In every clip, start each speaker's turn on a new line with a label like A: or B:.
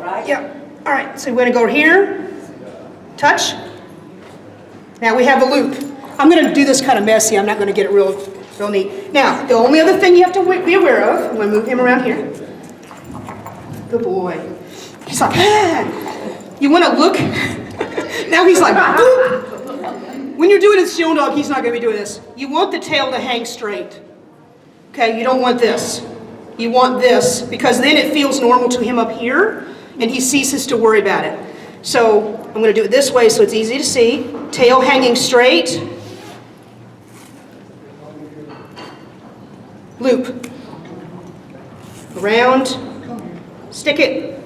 A: right?
B: Yeah. All right, so we're going to go here, touch. Now we have a loop. I'm going to do this kind of messy. I'm not going to get it real neat. Now, the only other thing you have to be aware of, I'm going to move him around here. Good boy. He's like, ah. You want to look? Now he's like, boop. When you're doing a show dog, he's not going to be doing this. You want the tail to hang straight. Okay, you don't want this. You want this, because then it feels normal to him up here, and he ceases to worry about it. So I'm going to do it this way so it's easy to see. Tail hanging straight. Loop. Around. Stick it.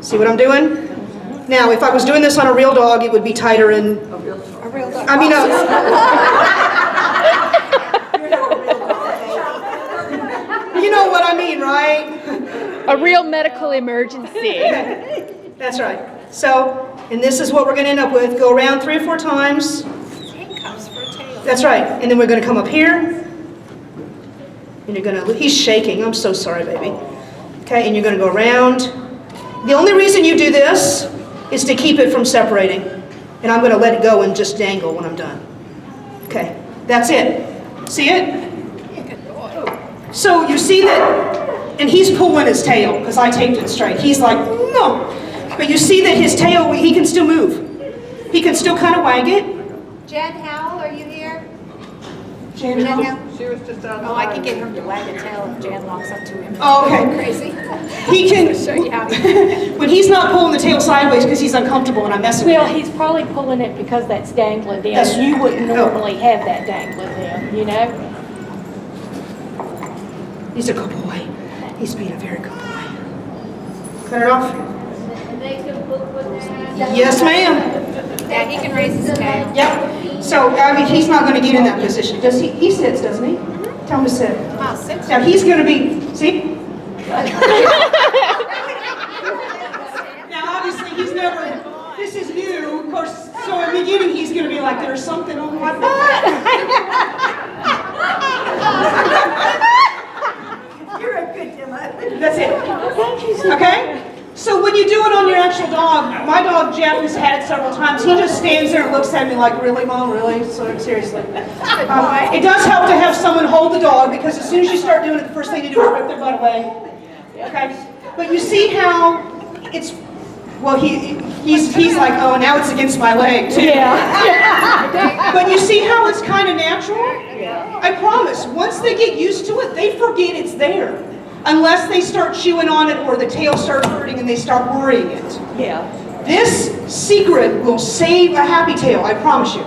B: See what I'm doing? Now, if I was doing this on a real dog, it would be tighter and...
A: A real dog.
B: I mean, you know what I mean, right?
C: A real medical emergency.
B: That's right. So, and this is what we're going to end up with. Go around 3 or 4 times.
A: Handcuffs for a tail.
B: That's right. And then we're going to come up here. And you're going to... He's shaking. I'm so sorry, baby. Okay, and you're going to go around. The only reason you do this is to keep it from separating. And I'm going to let it go and just dangle when I'm done. Okay, that's it. See it? So you see that, and he's pulling his tail because I taped it straight. He's like, no. But you see that his tail, he can still move. He can still kind of wag it.
D: Jen Howell, are you here?
B: Jan,
D: Jen Howell?
A: She was just on the
D: Oh, I can get her to wag a tail if Jan walks up to him.
B: Oh, okay.
D: Crazy.
B: He can,
D: Show you how to.
B: when he's not pulling the tail sideways because he's uncomfortable and I'm messing with
C: Well,
B: him.
C: he's probably pulling it because that's dangling down.
B: That's-
C: You wouldn't
B: oh.
C: normally have that dangling down, you know?
B: He's a good boy. He's being a very good boy. Cut it off. Yes, ma'am.
D: Yeah, he can raise his tail.
B: Yep. So, I mean, he's not going to get in that position. Does he? He sits, doesn't he? Tell him to sit.
D: Wow, 6.
B: Now, he's going to be, see? Now, obviously, he's never, this is new, of course, so in the beginning, he's going to be like, there's something on my butt.
A: You're a good Gemma.
B: That's it. Okay? So when you do it on your actual dog, my dog Jeff has had it several times. He just stands there and looks at me like, really, Mom, really? So, seriously. It does help to have someone hold the dog because as soon as you start doing it, the first thing you do is rip their butt away. Okay? But you see how it's, well, he's like, oh, now it's against my leg, too.
C: Yeah.
B: But you see how it's kind of natural? I promise, once they get used to it, they forget it's there. Unless they start chewing on it or the tail starts hurting and they start worrying it.
C: Yeah.
B: This secret will save a happy tail, I promise you.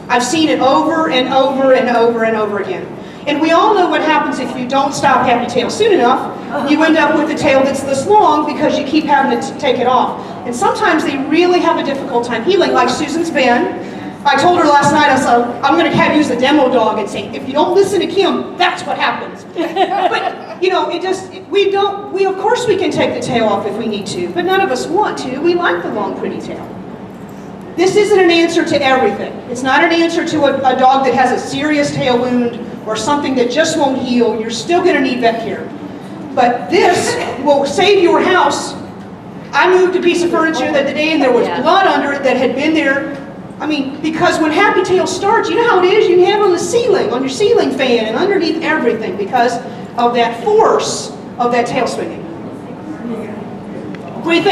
B: I've seen it over and over and over and over again. And we all know what happens if you don't stop happy tail soon enough. You end up with a tail that's this long because you keep having to take it off. And sometimes they really have a difficult time healing, like Susan's been. I told her last night, I said, I'm going to have you use the demo dog and say, if you don't listen to Kim, that's what happens. But, you know, we of course we can take the tail off if we need to, but none of us want to. We like the long, pretty tail. This isn't an answer to everything. It's not an answer to a dog that has a serious tail wound or something that just won't heal. You're still going to need vet care. But this will save your house. I moved a piece of furniture the other day and there was blood under it that had been there. I mean, because when happy tail starts, you know how it is? You have it on the ceiling, on your ceiling fan, and underneath everything because of that force of that tail swinging. What do you think?